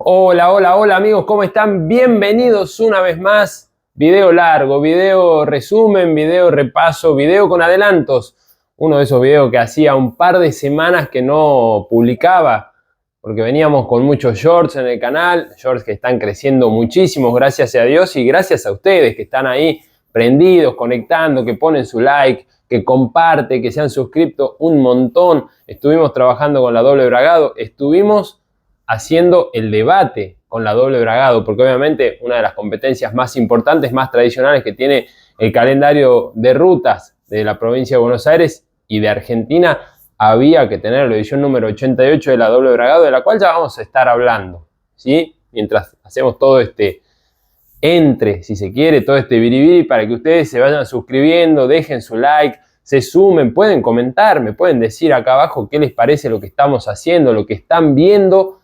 Hola, hola, hola amigos, ¿cómo están? Bienvenidos una vez más. Video largo, video resumen, video repaso, video con adelantos. Uno de esos videos que hacía un par de semanas que no publicaba, porque veníamos con muchos shorts en el canal, shorts que están creciendo muchísimo, gracias a Dios y gracias a ustedes que están ahí prendidos, conectando, que ponen su like, que comparte, que se han suscrito un montón. Estuvimos trabajando con la doble bragado, estuvimos haciendo el debate con la doble bragado, porque obviamente una de las competencias más importantes, más tradicionales que tiene el calendario de rutas de la provincia de Buenos Aires y de Argentina, había que tener la edición número 88 de la doble bragado, de la cual ya vamos a estar hablando, ¿sí? Mientras hacemos todo este si se quiere, todo este biribiri, para que ustedes se vayan suscribiendo, dejen su like, se sumen, pueden comentar, me pueden decir acá abajo qué les parece lo que estamos haciendo, lo que están viendo.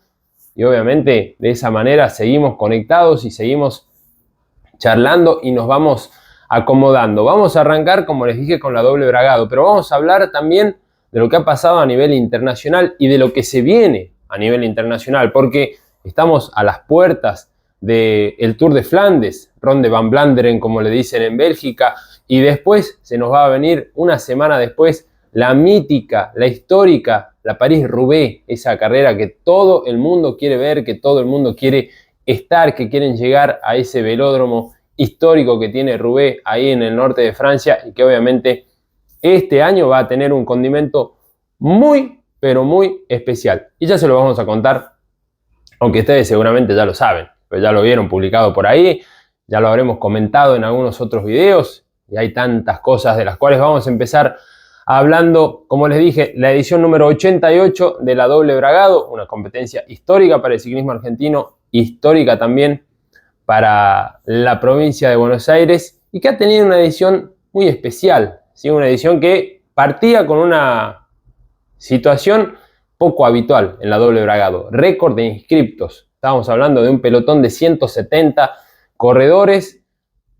Y obviamente de esa manera seguimos conectados y seguimos charlando y nos vamos acomodando. Vamos a arrancar, como les dije, con la doble bragado, pero vamos a hablar también de lo que ha pasado a nivel internacional y de lo que se viene a nivel internacional, porque estamos a las puertas del Tour de Flandes, Ronde van Vlaanderen, como le dicen en Bélgica, y después se nos va a venir una semana después la mítica, la histórica, la París-Roubaix, esa carrera que todo el mundo quiere ver, que todo el mundo quiere estar, que quieren llegar a ese velódromo histórico que tiene Roubaix ahí en el norte de Francia y que obviamente este año va a tener un condimento muy, pero muy especial. Y ya se lo vamos a contar, aunque ustedes seguramente ya lo saben, pero ya lo vieron publicado por ahí, ya lo habremos comentado en algunos otros videos y hay tantas cosas de las cuales vamos a empezar hablando, como les dije, la edición número 88 de la doble bragado, una competencia histórica para el ciclismo argentino, histórica también para la provincia de Buenos Aires y que ha tenido una edición muy especial, ¿sí? Una edición que partía con una situación poco habitual en la doble bragado, récord de inscriptos. Estábamos hablando de un pelotón de 170 corredores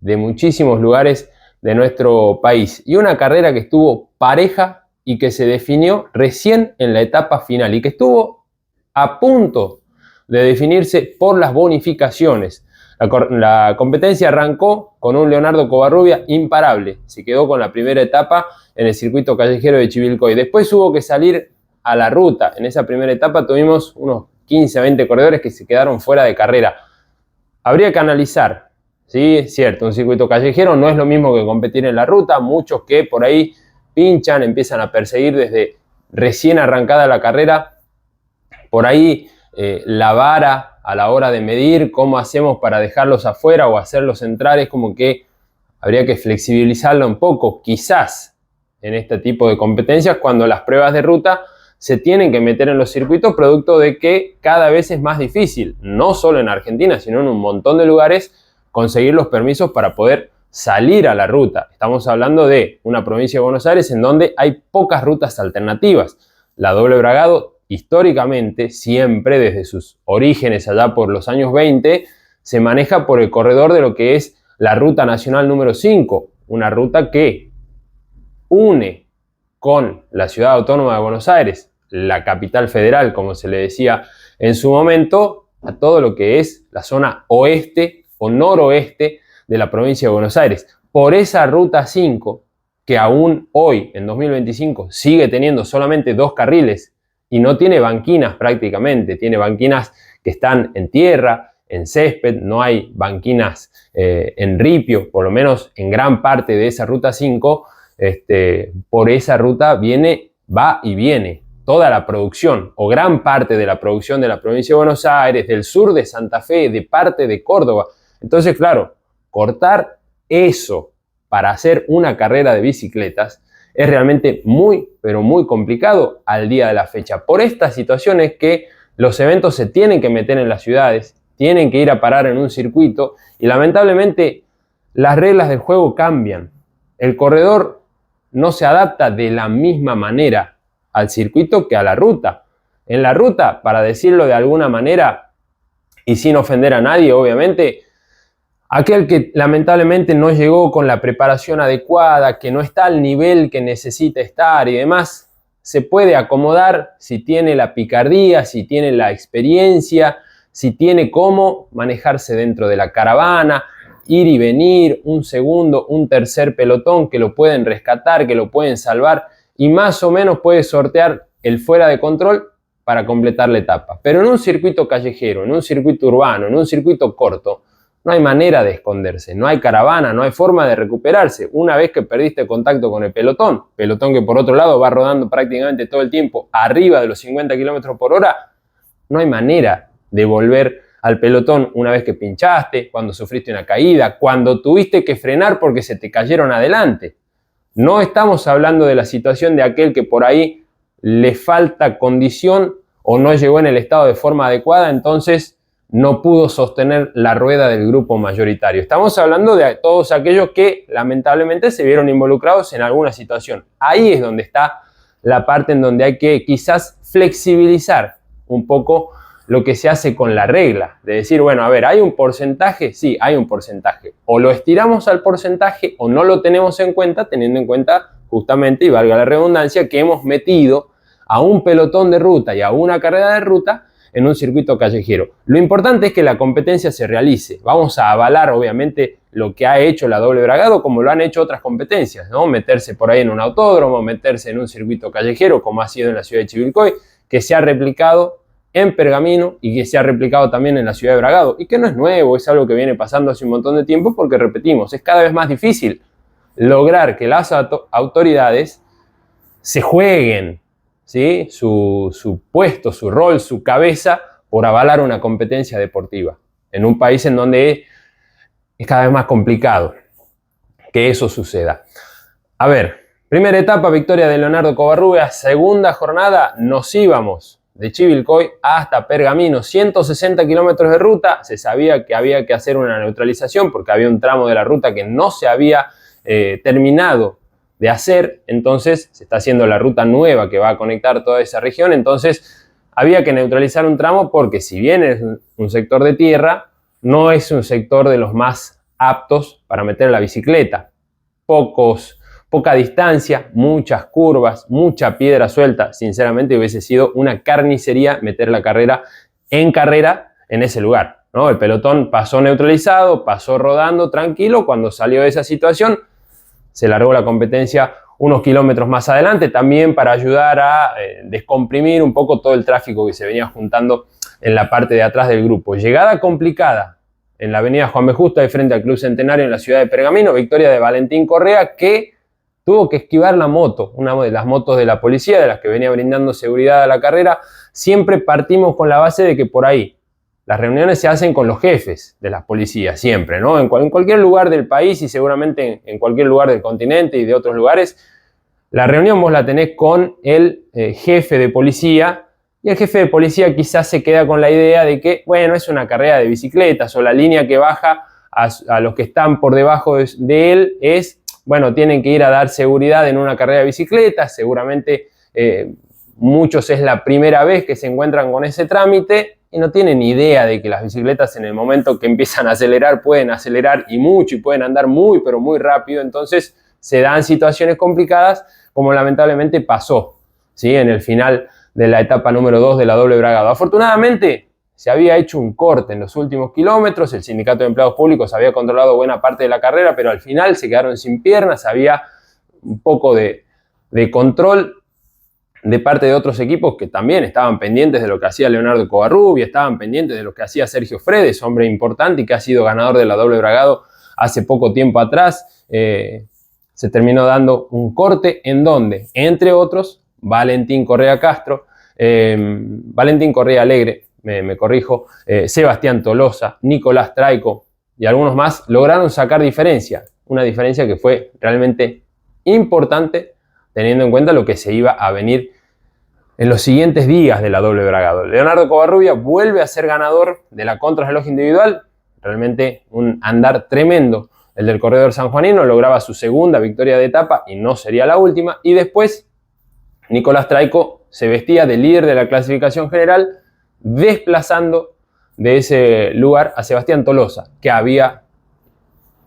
de muchísimos lugares de nuestro país y una carrera que estuvo pareja y que se definió recién en la etapa final y que estuvo a punto de definirse por las bonificaciones. La competencia arrancó con un Leonardo Covarrubia imparable, se quedó con la primera etapa en el circuito callejero de Chivilcoy, después hubo que salir a la ruta. En esa primera etapa tuvimos unos 15 a 20 corredores que se quedaron fuera de carrera. Habría que analizar, ¿sí? Es cierto, un circuito callejero no es lo mismo que competir en la ruta, muchos que por ahí pinchan, empiezan a perseguir desde recién arrancada la carrera, por ahí la vara a la hora de medir cómo hacemos para dejarlos afuera o hacerlos entrar es como que habría que flexibilizarlo un poco, quizás en este tipo de competencias, cuando las pruebas de ruta se tienen que meter en los circuitos, producto de que cada vez es más difícil, no solo en Argentina, sino en un montón de lugares, conseguir los permisos para poder salir a la ruta. Estamos hablando de una provincia de Buenos Aires en donde hay pocas rutas alternativas. La doble bragado, históricamente, siempre desde sus orígenes allá por los años 20, se maneja por el corredor de lo que es la Ruta Nacional número 5, una ruta que une con la Ciudad Autónoma de Buenos Aires, la capital federal, como se le decía en su momento, a todo lo que es la zona oeste o noroeste de la provincia de Buenos Aires. Por esa Ruta 5, que aún hoy, en 2025, sigue teniendo solamente 2 carriles y no tiene banquinas prácticamente, tiene banquinas que están en tierra, en césped, no hay banquinas en ripio, por lo menos en gran parte de esa Ruta 5, por esa ruta va y viene toda la producción o gran parte de la producción de la provincia de Buenos Aires, del sur de Santa Fe, de parte de Córdoba. Entonces, claro, cortar eso para hacer una carrera de bicicletas es realmente muy, pero muy complicado al día de la fecha. Por estas situaciones que los eventos se tienen que meter en las ciudades, tienen que ir a parar en un circuito y lamentablemente las reglas del juego cambian. El corredor no se adapta de la misma manera al circuito que a la ruta. En la ruta, para decirlo de alguna manera y sin ofender a nadie, obviamente, aquel que lamentablemente no llegó con la preparación adecuada, que no está al nivel que necesita estar y demás, se puede acomodar si tiene la picardía, si tiene la experiencia, si tiene cómo manejarse dentro de la caravana, ir y venir, un segundo, un tercer pelotón que lo pueden rescatar, que lo pueden salvar y más o menos puede sortear el fuera de control para completar la etapa. Pero en un circuito callejero, en un circuito urbano, en un circuito corto, no hay manera de esconderse, no hay caravana, no hay forma de recuperarse. Una vez que perdiste contacto con el pelotón que por otro lado va rodando prácticamente todo el tiempo arriba de los 50 km por hora, no hay manera de volver al pelotón una vez que pinchaste, cuando sufriste una caída, cuando tuviste que frenar porque se te cayeron adelante. No estamos hablando de la situación de aquel que por ahí le falta condición o no llegó en el estado de forma adecuada, entonces no pudo sostener la rueda del grupo mayoritario. Estamos hablando de todos aquellos que lamentablemente se vieron involucrados en alguna situación. Ahí es donde está la parte en donde hay que quizás flexibilizar un poco lo que se hace con la regla. De decir, bueno, a ver, ¿hay un porcentaje? Sí, hay un porcentaje. O lo estiramos al porcentaje o no lo tenemos en cuenta, teniendo en cuenta justamente, y valga la redundancia, que hemos metido a un pelotón de ruta y a una carrera de ruta en un circuito callejero. Lo importante es que la competencia se realice. Vamos a avalar, obviamente, lo que ha hecho la Doble Bragado, como lo han hecho otras competencias, ¿no? Meterse por ahí en un autódromo, meterse en un circuito callejero, como ha sido en la ciudad de Chivilcoy, que se ha replicado en Pergamino y que se ha replicado también en la ciudad de Bragado. Y que no es nuevo, es algo que viene pasando hace un montón de tiempo, porque repetimos, es cada vez más difícil lograr que las autoridades se jueguen, ¿sí? su puesto, su rol, su cabeza por avalar una competencia deportiva en un país en donde es cada vez más complicado que eso suceda. A ver, primera etapa, victoria de Leonardo Covarrubias. Segunda jornada, nos íbamos de Chivilcoy hasta Pergamino, 160 kilómetros de ruta. Se sabía que había que hacer una neutralización porque había un tramo de la ruta que no se había terminado de hacer, entonces se está haciendo la ruta nueva que va a conectar toda esa región, entonces había que neutralizar un tramo porque si bien es un sector de tierra, no es un sector de los más aptos para meter la bicicleta. Poca distancia, muchas curvas, mucha piedra suelta. Sinceramente hubiese sido una carnicería meter la carrera en ese lugar, ¿no? El pelotón pasó neutralizado, pasó rodando tranquilo. Cuando salió de esa situación, se largó la competencia unos kilómetros más adelante, también para ayudar a descomprimir un poco todo el tráfico que se venía juntando en la parte de atrás del grupo. Llegada complicada en la avenida Juan B. Justo, de frente al Club Centenario en la ciudad de Pergamino, victoria de Valentín Correa, que tuvo que esquivar la moto, una de las motos de la policía, de las que venía brindando seguridad a la carrera. Siempre partimos con la base de que por ahí las reuniones se hacen con los jefes de las policías, siempre, ¿no? En cualquier lugar del país y seguramente en cualquier lugar del continente y de otros lugares, la reunión vos la tenés con el jefe de policía, y el jefe de policía quizás se queda con la idea de que, bueno, es una carrera de bicicletas, o la línea que baja a los que están por debajo de él es, bueno, tienen que ir a dar seguridad en una carrera de bicicletas, seguramente muchos es la primera vez que se encuentran con ese trámite, y no tienen ni idea de que las bicicletas en el momento que empiezan a acelerar pueden acelerar y mucho y pueden andar muy pero muy rápido. Entonces se dan situaciones complicadas como lamentablemente pasó, ¿sí? En el final de la etapa número 2 de la Doble Bragado. Afortunadamente se había hecho un corte en los últimos kilómetros, el Sindicato de Empleados Públicos había controlado buena parte de la carrera, pero al final se quedaron sin piernas, había un poco de control de parte de otros equipos que también estaban pendientes de lo que hacía Leonardo Covarrubias, estaban pendientes de lo que hacía Sergio Fredes, hombre importante y que ha sido ganador de la Doble Bragado hace poco tiempo atrás. Se terminó dando un corte en donde, entre otros, Valentín Correa Castro, Valentín Correa Alegre, me corrijo, Sebastián Tolosa, Nicolás Traico y algunos más lograron sacar diferencia, una diferencia que fue realmente importante teniendo en cuenta lo que se iba a venir en los siguientes días de la Doble Bragado. Leonardo Covarrubias vuelve a ser ganador de la contrarreloj individual, realmente un andar tremendo el del corredor sanjuanino, lograba su segunda victoria de etapa y no sería la última, y después Nicolás Traico se vestía de líder de la clasificación general, desplazando de ese lugar a Sebastián Tolosa, que había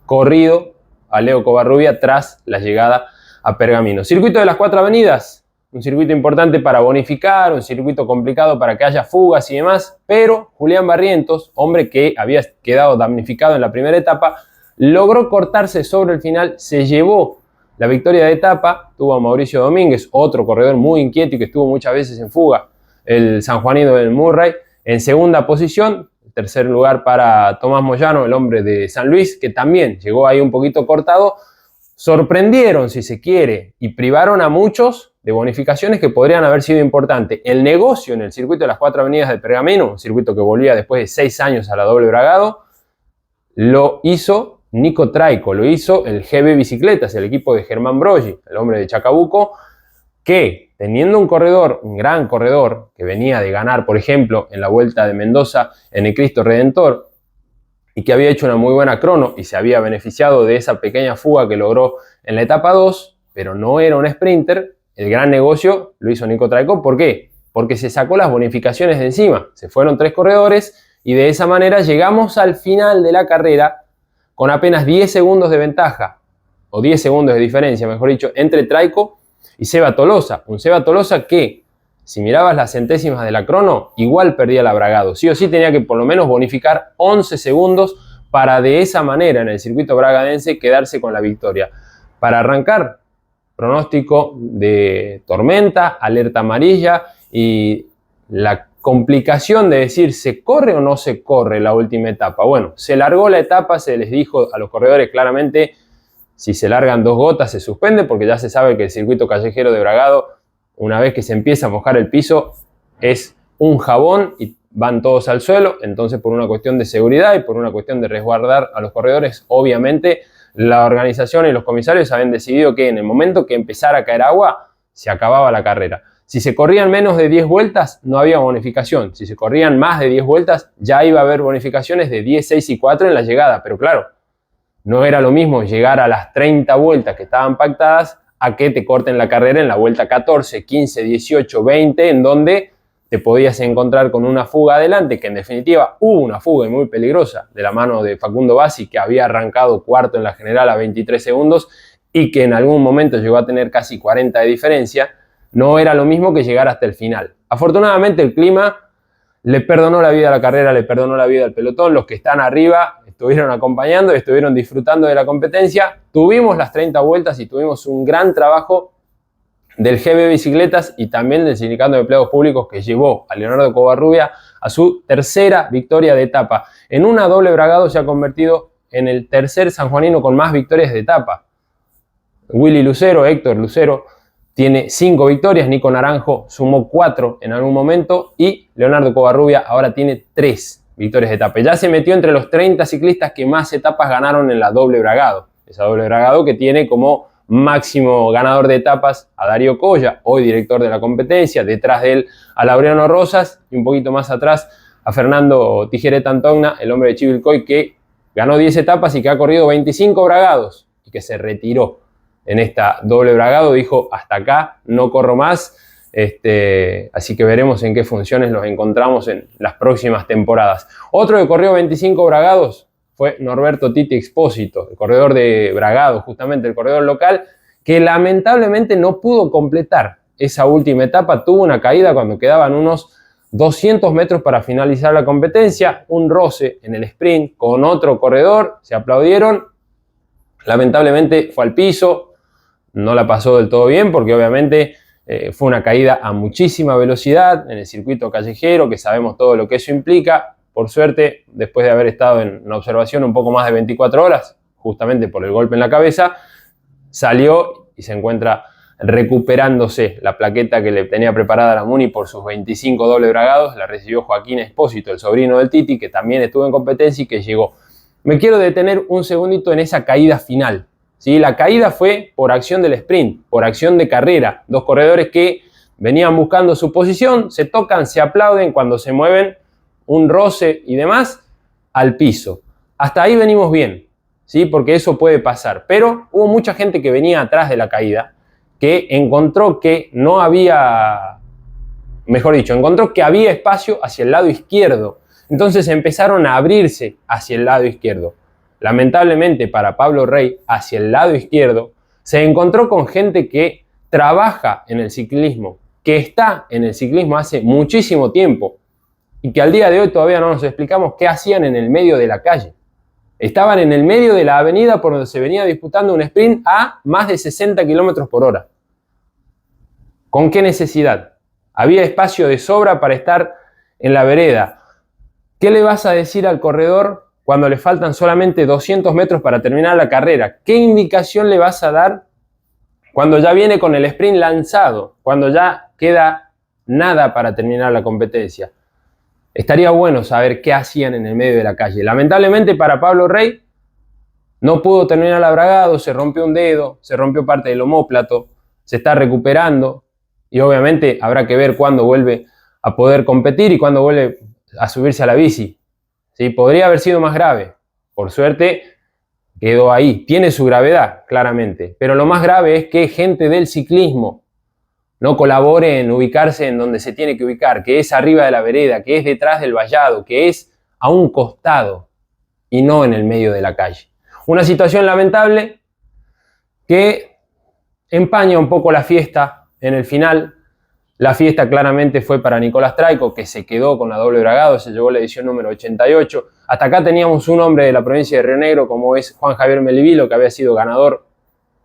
corrido a Leo Covarrubias tras la llegada a Pergamino. Circuito de las Cuatro Avenidas, un circuito importante para bonificar, un circuito complicado para que haya fugas y demás, pero Julián Barrientos, hombre que había quedado damnificado en la primera etapa, logró cortarse sobre el final, se llevó la victoria de etapa, tuvo a Mauricio Domínguez, otro corredor muy inquieto y que estuvo muchas veces en fuga, el sanjuanino del Murray, en segunda posición. Tercer lugar para Tomás Moyano, el hombre de San Luis, que también llegó ahí un poquito cortado. Sorprendieron, si se quiere, y privaron a muchos de bonificaciones que podrían haber sido importantes. El negocio en el circuito de las 4 avenidas de Pergamino, un circuito que volvía después de 6 años a la doble bragado, lo hizo Nico Traico, lo hizo el GB Bicicletas, el equipo de Germán Broggi, el hombre de Chacabuco, que teniendo un corredor, un gran corredor, que venía de ganar, por ejemplo, en la Vuelta de Mendoza en el Cristo Redentor, y que había hecho una muy buena crono y se había beneficiado de esa pequeña fuga que logró en la etapa 2, pero no era un sprinter, el gran negocio lo hizo Nico Traico. ¿Por qué? Porque se sacó las bonificaciones de encima, se fueron 3 corredores y de esa manera llegamos al final de la carrera con apenas 10 segundos de ventaja, o 10 segundos de diferencia, mejor dicho, entre Traico y Seba Tolosa. Un Seba Tolosa que, si mirabas las centésimas de la crono, igual perdía la bragado. Sí o sí tenía que por lo menos bonificar 11 segundos para de esa manera en el circuito bragadense quedarse con la victoria. Para arrancar, pronóstico de tormenta, alerta amarilla y la complicación de decir se corre o no se corre la última etapa. Bueno, se largó la etapa, se les dijo a los corredores claramente, si se largan 2 gotas se suspende, porque ya se sabe que el circuito callejero de Bragado, una vez que se empieza a mojar el piso, es un jabón y van todos al suelo. Entonces, por una cuestión de seguridad y por una cuestión de resguardar a los corredores, obviamente la organización y los comisarios habían decidido que en el momento que empezara a caer agua, se acababa la carrera. Si se corrían menos de 10 vueltas, no había bonificación. Si se corrían más de 10 vueltas, ya iba a haber bonificaciones de 10, 6 y 4 en la llegada. Pero claro, no era lo mismo llegar a las 30 vueltas que estaban pactadas a que te corten la carrera en la vuelta 14, 15, 18, 20, en donde te podías encontrar con una fuga adelante, que en definitiva hubo una fuga muy peligrosa de la mano de Facundo Bassi, que había arrancado cuarto en la general a 23 segundos y que en algún momento llegó a tener casi 40 de diferencia. No era lo mismo que llegar hasta el final. Afortunadamente el clima le perdonó la vida a la carrera, le perdonó la vida al pelotón. Los que están arriba estuvieron acompañando, estuvieron disfrutando de la competencia. Tuvimos las 30 vueltas y tuvimos un gran trabajo del GB Bicicletas y también del Sindicato de Empleados Públicos, que llevó a Leonardo Covarrubia a su tercera victoria de etapa. En una doble bragado se ha convertido en el tercer sanjuanino con más victorias de etapa. Willy Lucero, Héctor Lucero, tiene 5 victorias, Nico Naranjo sumó 4 en algún momento y Leonardo Covarrubia ahora tiene 3 victorias de etapa. Ya se metió entre los 30 ciclistas que más etapas ganaron en la doble bragado. Esa doble bragado que tiene como máximo ganador de etapas a Darío Colla, hoy director de la competencia, detrás de él a Laureano Rosas y un poquito más atrás a Fernando Tijereta Antogna, el hombre de Chivilcoy, que ganó 10 etapas y que ha corrido 25 bragados y que se retiró en esta doble bragado. Dijo, hasta acá, no corro más. Así que veremos en qué funciones los encontramos en las próximas temporadas. Otro que corrió 25 bragados fue Norberto Titi Expósito, el corredor de Bragado, justamente el corredor local, que lamentablemente no pudo completar esa última etapa. Tuvo una caída cuando quedaban unos 200 metros para finalizar la competencia, un roce en el sprint con otro corredor, se aplaudieron, lamentablemente fue al piso, no la pasó del todo bien porque obviamente fue una caída a muchísima velocidad en el circuito callejero, que sabemos todo lo que eso implica. Por suerte, después de haber estado en una observación un poco más de 24 horas, justamente por el golpe en la cabeza, salió y se encuentra recuperándose. La plaqueta que le tenía preparada la Muni por sus 25 doble bragados la recibió Joaquín Expósito, el sobrino del Titi, que también estuvo en competencia y que llegó. Me quiero detener un segundito en esa caída final. ¿Sí? La caída fue por acción del sprint, por acción de carrera. 2 corredores que venían buscando su posición, se tocan, se aplauden cuando se mueven, un roce y demás, al piso. Hasta ahí venimos bien, ¿sí? Porque eso puede pasar. Pero hubo mucha gente que venía atrás de la caída, que encontró que no había, mejor dicho, encontró que había espacio hacia el lado izquierdo. Entonces empezaron a abrirse hacia el lado izquierdo. Lamentablemente para Pablo Rey, hacia el lado izquierdo, se encontró con gente que trabaja en el ciclismo, que está en el ciclismo hace muchísimo tiempo y que al día de hoy todavía no nos explicamos qué hacían en el medio de la calle. Estaban en el medio de la avenida por donde se venía disputando un sprint a más de 60 kilómetros por hora. ¿Con qué necesidad? Había espacio de sobra para estar en la vereda. ¿Qué le vas a decir al corredor cuando le faltan solamente 200 metros para terminar la carrera? ¿Qué indicación le vas a dar cuando ya viene con el sprint lanzado? Cuando ya queda nada para terminar la competencia. Estaría bueno saber qué hacían en el medio de la calle. Lamentablemente para Pablo Rey no pudo terminar el Bragado, se rompió un dedo, se rompió parte del omóplato, se está recuperando y obviamente habrá que ver cuándo vuelve a poder competir y cuándo vuelve a subirse a la bici. ¿Sí? Podría haber sido más grave. Por suerte quedó ahí. Tiene su gravedad, claramente. Pero lo más grave es que gente del ciclismo no colabore en ubicarse en donde se tiene que ubicar, que es arriba de la vereda, que es detrás del vallado, que es a un costado y no en el medio de la calle. Una situación lamentable que empaña un poco la fiesta en el final. La fiesta claramente fue para Nicolás Traico, que se quedó con la doble Bragado, se llevó la edición número 88. Hasta acá teníamos un hombre de la provincia de Río Negro, como es Juan Javier Melivilo, que había sido ganador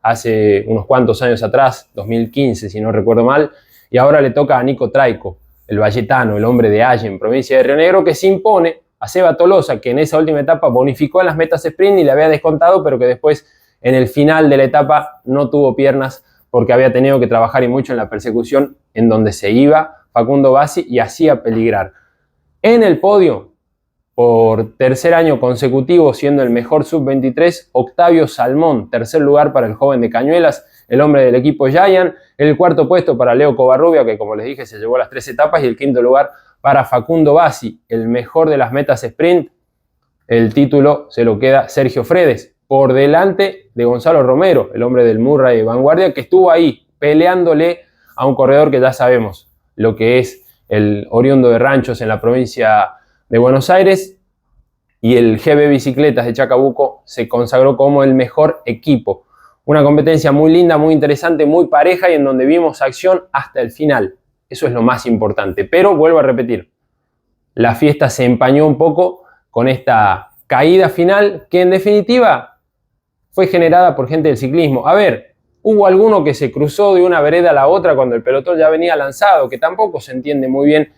hace unos cuantos años atrás, 2015 si no recuerdo mal, y ahora le toca a Nico Traico, el valletano, el hombre de Allen, provincia de Río Negro, que se impone a Seba Tolosa, que en esa última etapa bonificó en las metas sprint y le había descontado, pero que después en el final de la etapa no tuvo piernas porque había tenido que trabajar y mucho en la persecución en donde se iba Facundo Bassi y hacía peligrar. En el podio, por tercer año consecutivo, siendo el mejor sub-23, Octavio Salmón, tercer lugar para el joven de Cañuelas, el hombre del equipo Giant, el cuarto puesto para Leo Covarrubia, que como les dije se llevó las 3 etapas, y el quinto lugar para Facundo Bassi, el mejor de las metas sprint. El título se lo queda Sergio Fredes, por delante de Gonzalo Romero, el hombre del Murray Vanguardia, que estuvo ahí peleándole a un corredor que ya sabemos lo que es el oriundo de Ranchos en la provincia de Buenos Aires, y el GB Bicicletas de Chacabuco se consagró como el mejor equipo. Una competencia muy linda, muy interesante, muy pareja y en donde vimos acción hasta el final. Eso es lo más importante. Pero vuelvo a repetir, la fiesta se empañó un poco con esta caída final que en definitiva fue generada por gente del ciclismo. A ver, hubo alguno que se cruzó de una vereda a la otra cuando el pelotón ya venía lanzado, que tampoco se entiende muy bien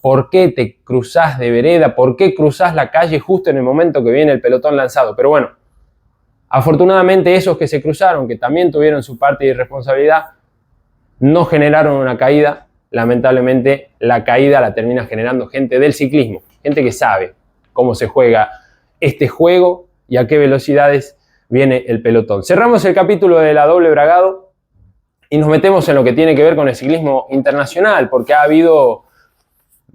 por qué te cruzás de vereda, por qué cruzás la calle justo en el momento que viene el pelotón lanzado. Pero bueno, afortunadamente esos que se cruzaron, que también tuvieron su parte de irresponsabilidad, no generaron una caída. Lamentablemente la caída la termina generando gente del ciclismo, gente que sabe cómo se juega este juego y a qué velocidades viene el pelotón. Cerramos el capítulo de la doble Bragado y nos metemos en lo que tiene que ver con el ciclismo internacional, porque ha habido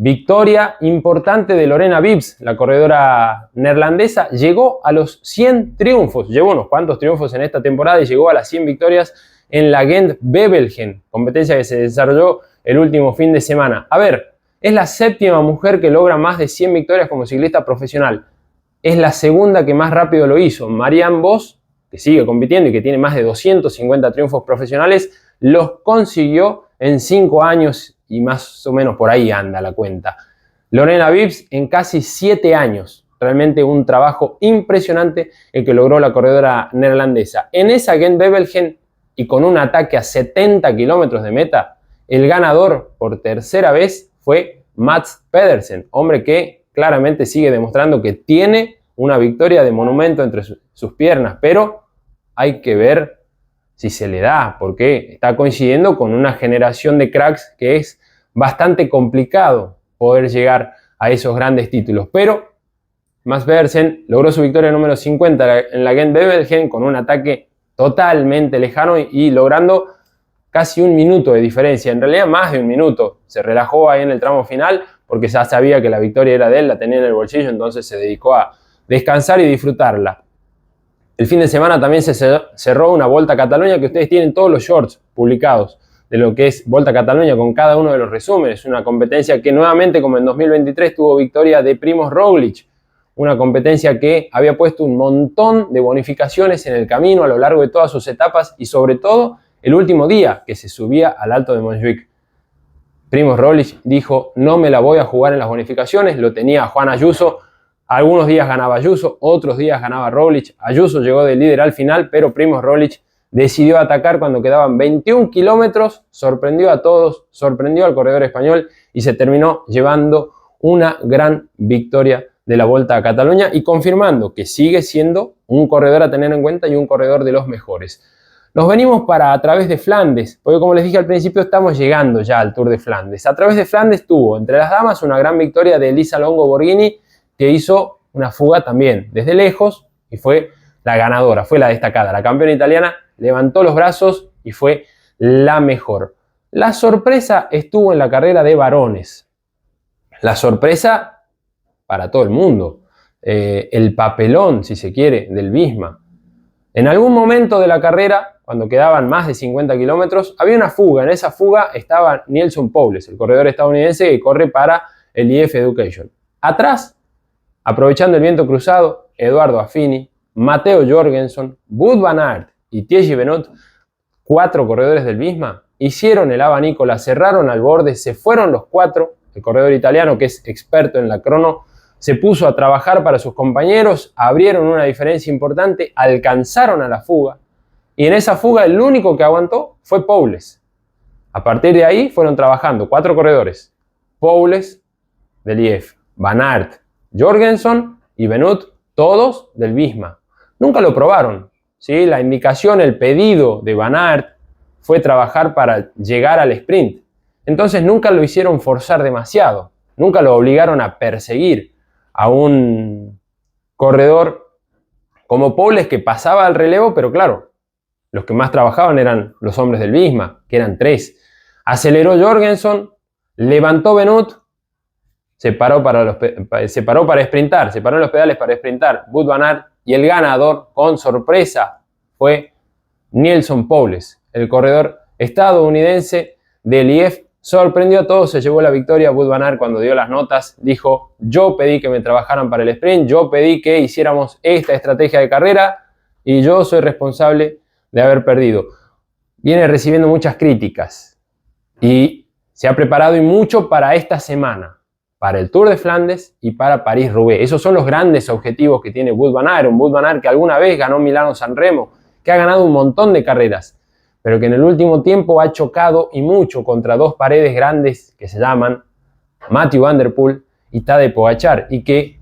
victoria importante de Lorena Wibbs, la corredora neerlandesa. Llegó a los 100 triunfos, llevó unos cuantos triunfos en esta temporada y llegó a las 100 victorias en la Gent-Wevelgem, competencia que se desarrolló el último fin de semana. A ver, es la séptima mujer que logra más de 100 victorias como ciclista profesional. Es la segunda que más rápido lo hizo. Marianne Vos, que sigue compitiendo y que tiene más de 250 triunfos profesionales, los consiguió en 5 años y más o menos por ahí anda la cuenta. Lorena Wibbs en casi 7 años. Realmente un trabajo impresionante el que logró la corredora neerlandesa. En esa Gent-Wevelgem y con un ataque a 70 kilómetros de meta, el ganador por tercera vez fue Mads Pedersen, hombre que claramente sigue demostrando que tiene una victoria de monumento entre sus piernas, pero hay que ver si se le da, porque está coincidiendo con una generación de cracks que es bastante complicado poder llegar a esos grandes títulos. Pero Mads Pedersen logró su victoria número 50 en la Gent-Wevelgem con un ataque totalmente lejano y logrando casi un minuto de diferencia, en realidad más de un minuto. Se relajó ahí en el tramo final porque ya sabía que la victoria era de él, la tenía en el bolsillo, entonces se dedicó a descansar y disfrutarla. El fin de semana también se cerró una Volta a Cataluña, que ustedes tienen todos los shorts publicados de lo que es Volta a Cataluña con cada uno de los resúmenes. Una competencia que nuevamente, como en 2023, tuvo victoria de Primož Roglič. Una competencia que había puesto un montón de bonificaciones en el camino a lo largo de todas sus etapas y sobre todo el último día que se subía al Alto de Montjuic. Primož Roglič dijo, no me la voy a jugar en las bonificaciones, lo tenía Juan Ayuso, algunos días ganaba Ayuso, otros días ganaba Roglič, Ayuso llegó de líder al final, pero Primož Roglič decidió atacar cuando quedaban 21 kilómetros, sorprendió a todos, sorprendió al corredor español y se terminó llevando una gran victoria de la Volta a Cataluña y confirmando que sigue siendo un corredor a tener en cuenta y un corredor de los mejores. Nos venimos para a través de Flandes, porque como les dije al principio estamos llegando ya al Tour de Flandes. A través de Flandes tuvo entre las damas una gran victoria de Elisa Longo Borghini, que hizo una fuga también desde lejos y fue la ganadora, fue la destacada. La campeona italiana levantó los brazos y fue la mejor. La sorpresa estuvo en la carrera de varones. La sorpresa para todo el mundo. El papelón, si se quiere, del Visma. En algún momento de la carrera, cuando quedaban más de 50 kilómetros, había una fuga. En esa fuga estaba Neilson Powless, el corredor estadounidense que corre para el IF Education. Atrás, aprovechando el viento cruzado, Eduardo Affini, Matteo Jorgenson, Wout van Aert y Thierry Benoit, 4 corredores del Visma, hicieron el abanico, la cerraron al borde, se fueron los 4. El corredor italiano, que es experto en la crono, se puso a trabajar para sus compañeros, abrieron una diferencia importante, alcanzaron a la fuga y en esa fuga el único que aguantó fue Powless. A partir de ahí fueron trabajando 4 corredores, Powless del IF, Van Aert, Jorgenson y Benoit, todos del Visma. Nunca lo probaron, ¿sí? La indicación, el pedido de Van Aert fue trabajar para llegar al sprint. Entonces nunca lo hicieron forzar demasiado, nunca lo obligaron a perseguir a un corredor como Powless que pasaba al relevo, pero claro, los que más trabajaban eran los hombres del Visma, que eran 3. Aceleró Jorgenson, levantó Benoit, se paró para sprintar, se paró en los pedales para sprintar Wout van Aert y el ganador, con sorpresa, fue Neilson Powless, el corredor estadounidense del IF. Sorprendió a todos, se llevó la victoria. Wout van Aert, cuando dio las notas, dijo, yo pedí que me trabajaran para el sprint, yo pedí que hiciéramos esta estrategia de carrera y yo soy responsable de haber perdido. Viene recibiendo muchas críticas y se ha preparado y mucho para esta semana, para el Tour de Flandes y para París-Roubaix. Esos son los grandes objetivos que tiene Wout van Aert, un Wout van Aert que alguna vez ganó Milano-San Remo, que ha ganado un montón de carreras, pero que en el último tiempo ha chocado y mucho contra 2 paredes grandes que se llaman Mathieu van der Poel y Tadej Pogačar, y que,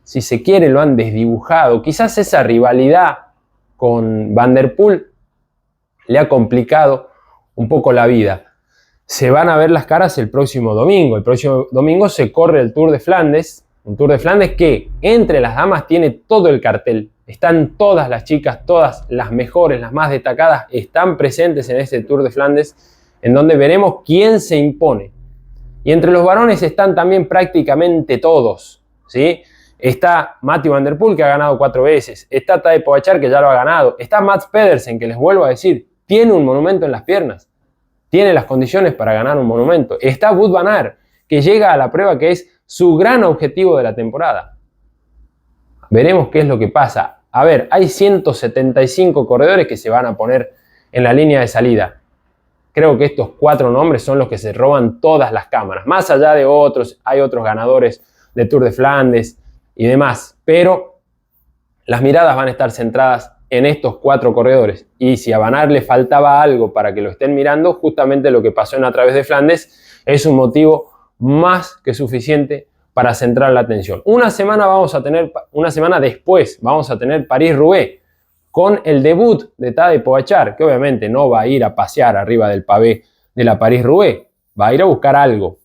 si se quiere, lo han desdibujado. Quizás esa rivalidad con Van der Poel le ha complicado un poco la vida. Se van a ver las caras el próximo domingo. El próximo domingo se corre el Tour de Flandes, un Tour de Flandes que entre las damas tiene todo el cartel. Están todas las chicas, todas las mejores, las más destacadas, están presentes en este Tour de Flandes, en donde veremos quién se impone. Y entre los varones están también prácticamente todos, ¿sí? Está Mathieu van der Poel, que ha ganado 4 veces. Está Tadej Pogačar, que ya lo ha ganado. Está Mads Pedersen, que les vuelvo a decir, tiene un monumento en las piernas. Tiene las condiciones para ganar un monumento. Está Wout van Aert, que llega a la prueba que es su gran objetivo de la temporada. Veremos qué es lo que pasa. A ver, hay 175 corredores que se van a poner en la línea de salida. Creo que estos 4 nombres son los que se roban todas las cámaras. Más allá de otros, hay otros ganadores de Tour de Flandes y demás. Pero las miradas van a estar centradas en estos 4 corredores. Y si a Van Aert le faltaba algo para que lo estén mirando, justamente lo que pasó en A Través de Flandes es un motivo más que suficiente para centrar la atención. Una semana después vamos a tener París-Roubaix con el debut de Tadej Pogačar, que obviamente no va a ir a pasear arriba del pavé de la París-Roubaix, va a ir a buscar algo,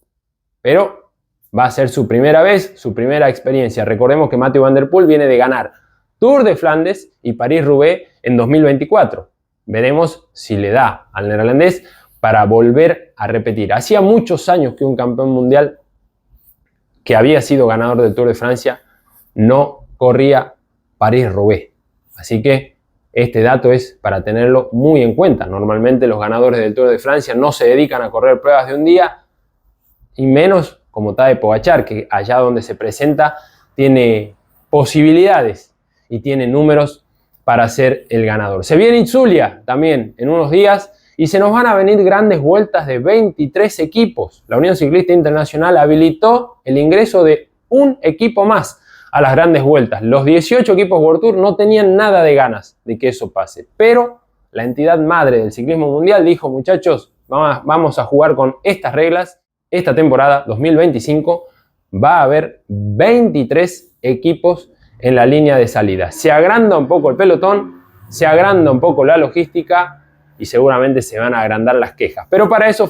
pero va a ser su primera vez, su primera experiencia. Recordemos que Mathieu van der Poel viene de ganar Tour de Flandes y París-Roubaix en 2024. Veremos si le da al neerlandés para volver a repetir. Hacía muchos años que un campeón mundial que había sido ganador del Tour de Francia no corría París-Roubaix. Así que este dato es para tenerlo muy en cuenta. Normalmente los ganadores del Tour de Francia no se dedican a correr pruebas de un día, y menos como Tadej Pogačar, que allá donde se presenta tiene posibilidades y tiene números para ser el ganador. Se viene Itzulia también en unos días y se nos van a venir grandes vueltas de 23 equipos. La Unión Ciclista Internacional habilitó el ingreso de un equipo más a las grandes vueltas. Los 18 equipos World Tour no tenían nada de ganas de que eso pase, pero la entidad madre del ciclismo mundial dijo: muchachos, vamos a jugar con estas reglas. Esta temporada 2025 va a haber 23 equipos en la línea de salida. Se agranda un poco el pelotón, se agranda un poco la logística y seguramente se van a agrandar las quejas. Pero para eso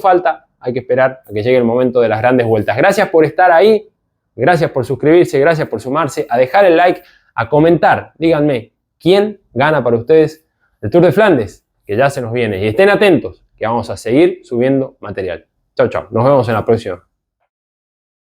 hay que esperar a que llegue el momento de las grandes vueltas. Gracias por estar ahí, gracias por suscribirse, gracias por sumarse, a dejar el like, a comentar. Díganme, ¿quién gana para ustedes el Tour de Flandes? Que ya se nos viene. Y estén atentos, que vamos a seguir subiendo material. Chau, chau. Nos vemos en la próxima.